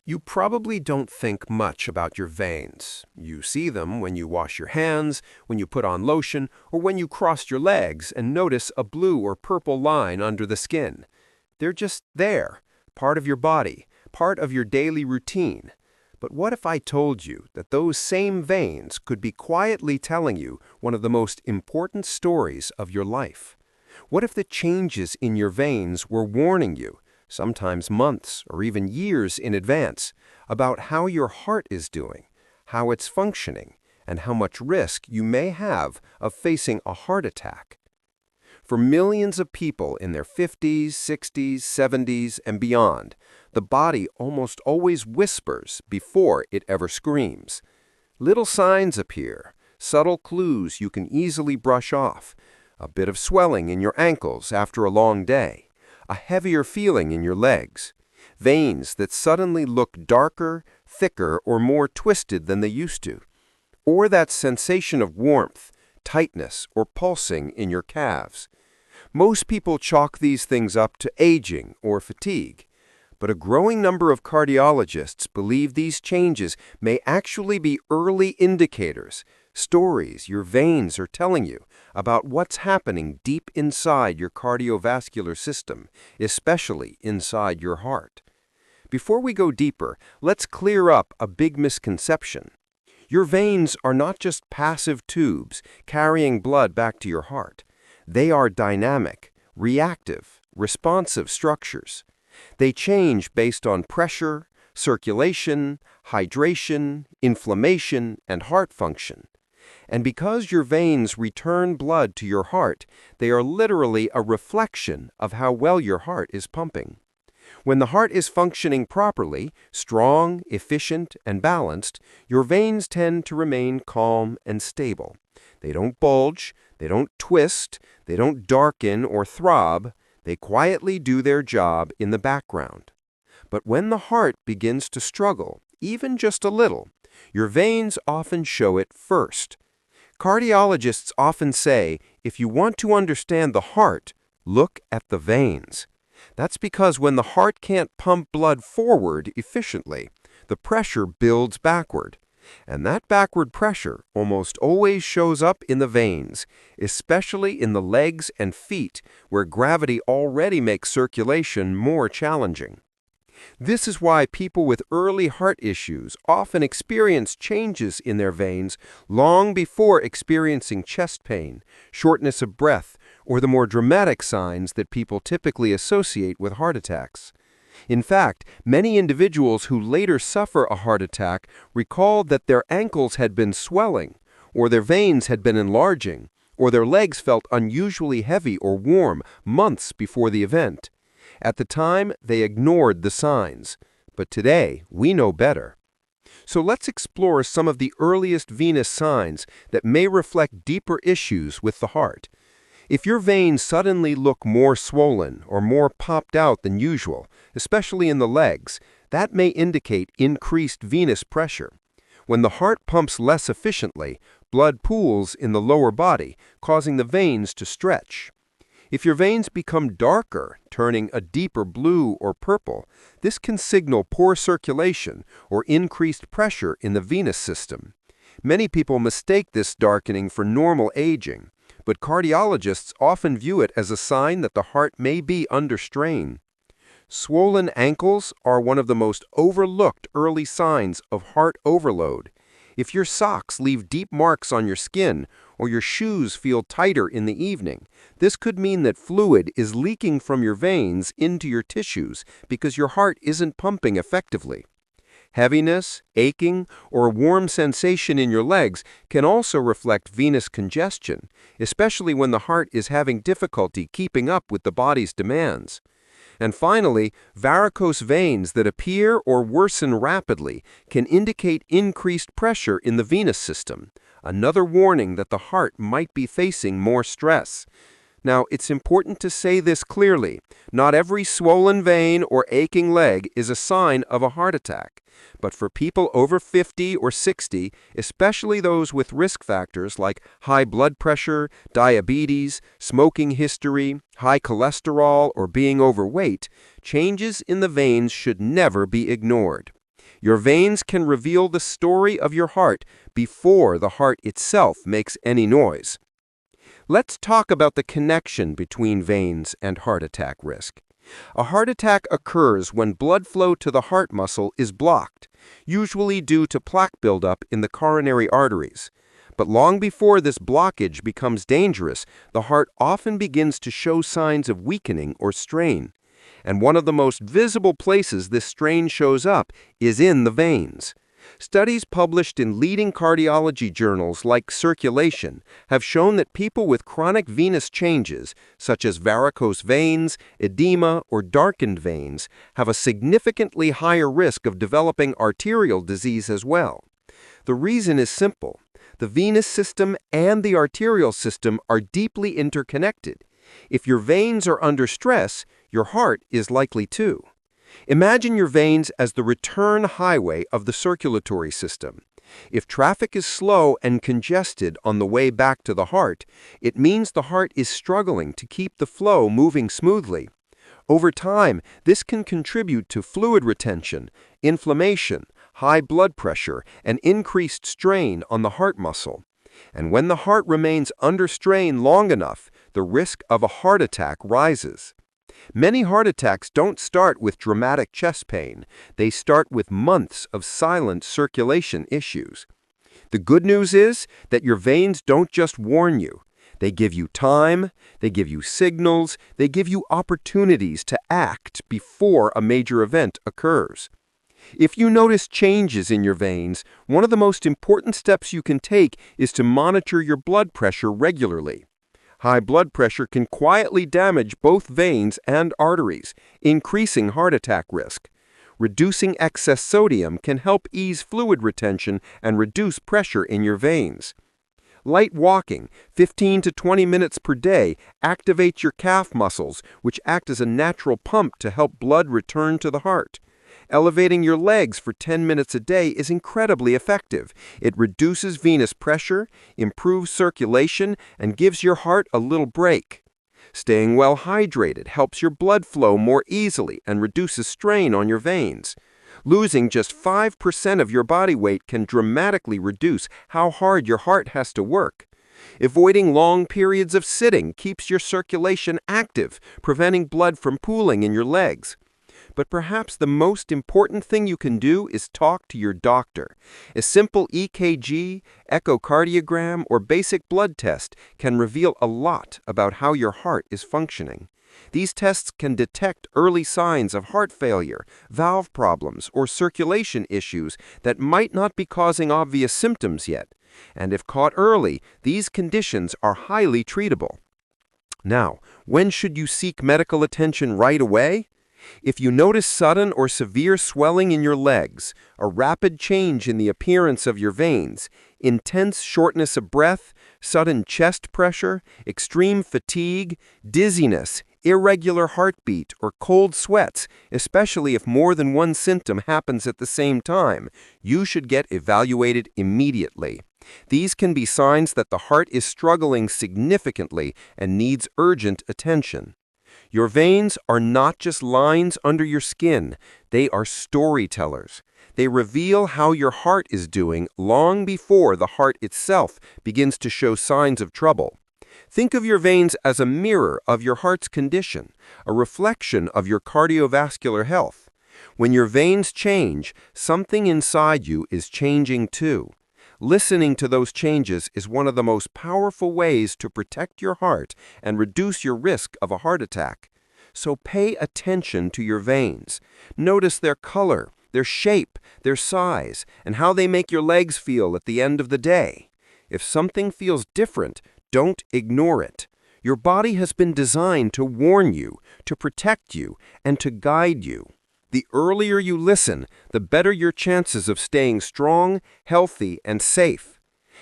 You probably don't think much about your veins. You see them when you wash your hands, when you put on lotion, or when you cross your legs and notice a blue or purple line under the skin. They're just there, part of your body, part of your daily routine. But what if I told you that those same veins could be quietly telling you one of the most important stories of your life? What if the changes in your veins were warning you, sometimes months or even years in advance, about how your heart is doing, how it's functioning, and how much risk you may have of facing a heart attack? For millions of people in their 50s, 60s, 70s, and beyond, the body almost always whispers before it ever screams. Little signs appear, subtle clues you can easily brush off, a bit of swelling in your ankles after a long day, a heavier feeling in your legs, veins that suddenly look darker, thicker, or more twisted than they used to, or that sensation of warmth, tightness, or pulsing in your calves. Most people chalk these things up to aging or fatigue, but a growing number of cardiologists believe these changes may actually be early indicators, stories your veins are telling you about what's happening deep inside your cardiovascular system, especially inside your heart. Before we go deeper, let's clear up a big misconception. Your veins are not just passive tubes carrying blood back to your heart. They are dynamic, reactive, responsive structures. They change based on pressure, circulation, hydration, inflammation, and heart function. And because your veins return blood to your heart, they are literally a reflection of how well your heart is pumping. When the heart is functioning properly, strong, efficient, and balanced, your veins tend to remain calm and stable. They don't bulge, they don't twist, they don't darken or throb. They quietly do their job in the background. But when the heart begins to struggle, even just a little, your veins often show it first. Cardiologists often say, if you want to understand the heart, look at the veins. That's because when the heart can't pump blood forward efficiently, the pressure builds backward. And that backward pressure almost always shows up in the veins, especially in the legs and feet, where gravity already makes circulation more challenging. This is why people with early heart issues often experience changes in their veins long before experiencing chest pain, shortness of breath, or the more dramatic signs that people typically associate with heart attacks. In fact, many individuals who later suffer a heart attack recall that their ankles had been swelling, or their veins had been enlarging, or their legs felt unusually heavy or warm months before the event. At the time, they ignored the signs, but today we know better. So let's explore some of the earliest venous signs that may reflect deeper issues with the heart. If your veins suddenly look more swollen or more popped out than usual, especially in the legs, that may indicate increased venous pressure. When the heart pumps less efficiently, blood pools in the lower body, causing the veins to stretch. If your veins become darker, turning a deeper blue or purple, this can signal poor circulation or increased pressure in the venous system. Many people mistake this darkening for normal aging, but cardiologists often view it as a sign that the heart may be under strain. Swollen ankles are one of the most overlooked early signs of heart overload. If your socks leave deep marks on your skin or your shoes feel tighter in the evening, this could mean that fluid is leaking from your veins into your tissues because your heart isn't pumping effectively. Heaviness, aching, or a warm sensation in your legs can also reflect venous congestion, especially when the heart is having difficulty keeping up with the body's demands. And finally, varicose veins that appear or worsen rapidly can indicate increased pressure in the venous system, another warning that the heart might be facing more stress. Now, it's important to say this clearly. Not every swollen vein or aching leg is a sign of a heart attack. But for people over 50 or 60, especially those with risk factors like high blood pressure, diabetes, smoking history, high cholesterol, or being overweight, changes in the veins should never be ignored. Your veins can reveal the story of your heart before the heart itself makes any noise. Let's talk about the connection between veins and heart attack risk. A heart attack occurs when blood flow to the heart muscle is blocked, usually due to plaque buildup in the coronary arteries. But long before this blockage becomes dangerous, the heart often begins to show signs of weakening or strain. And one of the most visible places this strain shows up is in the veins. Studies published in leading cardiology journals like Circulation have shown that people with chronic venous changes, such as varicose veins, edema, or darkened veins, have a significantly higher risk of developing arterial disease as well. The reason is simple. The venous system and the arterial system are deeply interconnected. If your veins are under stress, your heart is likely too. Imagine your veins as the return highway of the circulatory system. If traffic is slow and congested on the way back to the heart, it means the heart is struggling to keep the flow moving smoothly. Over time, this can contribute to fluid retention, inflammation, high blood pressure, and increased strain on the heart muscle. And when the heart remains under strain long enough, the risk of a heart attack rises. Many heart attacks don't start with dramatic chest pain. They start with months of silent circulation issues. The good news is that your veins don't just warn you. They give you time, they give you signals, they give you opportunities to act before a major event occurs. If you notice changes in your veins, one of the most important steps you can take is to monitor your blood pressure regularly. High blood pressure can quietly damage both veins and arteries, increasing heart attack risk. Reducing excess sodium can help ease fluid retention and reduce pressure in your veins. Light walking, 15 to 20 minutes per day, activates your calf muscles, which act as a natural pump to help blood return to the heart. Elevating your legs for 10 minutes a day is incredibly effective. It reduces venous pressure, improves circulation, and gives your heart a little break. Staying well hydrated helps your blood flow more easily and reduces strain on your veins. Losing just 5% of your body weight can dramatically reduce how hard your heart has to work. Avoiding long periods of sitting keeps your circulation active, preventing blood from pooling in your legs. But perhaps the most important thing you can do is talk to your doctor. A simple EKG, echocardiogram, or basic blood test can reveal a lot about how your heart is functioning. These tests can detect early signs of heart failure, valve problems, or circulation issues that might not be causing obvious symptoms yet. And if caught early, these conditions are highly treatable. Now, when should you seek medical attention right away? If you notice sudden or severe swelling in your legs, a rapid change in the appearance of your veins, intense shortness of breath, sudden chest pressure, extreme fatigue, dizziness, irregular heartbeat, or cold sweats, especially if more than one symptom happens at the same time, you should get evaluated immediately. These can be signs that the heart is struggling significantly and needs urgent attention. Your veins are not just lines under your skin, they are storytellers. They reveal how your heart is doing long before the heart itself begins to show signs of trouble. Think of your veins as a mirror of your heart's condition, a reflection of your cardiovascular health. When your veins change, something inside you is changing too. Listening to those changes is one of the most powerful ways to protect your heart and reduce your risk of a heart attack. So pay attention to your veins. Notice their color, their shape, their size, and how they make your legs feel at the end of the day. If something feels different, don't ignore it. Your body has been designed to warn you, to protect you, and to guide you. The earlier you listen, the better your chances of staying strong, healthy, and safe.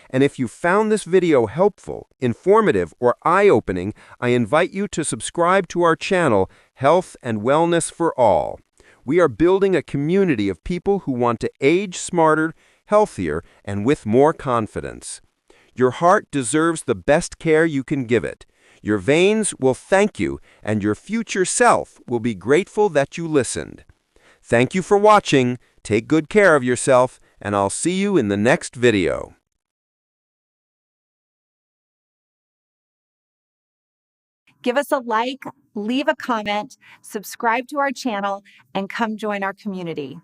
And if you found this video helpful, informative, or eye-opening, I invite you to subscribe to our channel, Health and Wellness for All. We are building a community of people who want to age smarter, healthier, and with more confidence. Your heart deserves the best care you can give it. Your veins will thank you, and your future self will be grateful that you listened. Thank you for watching. Take good care of yourself, and I'll see you in the next video. Give us a like, leave a comment, subscribe to our channel, and come join our community.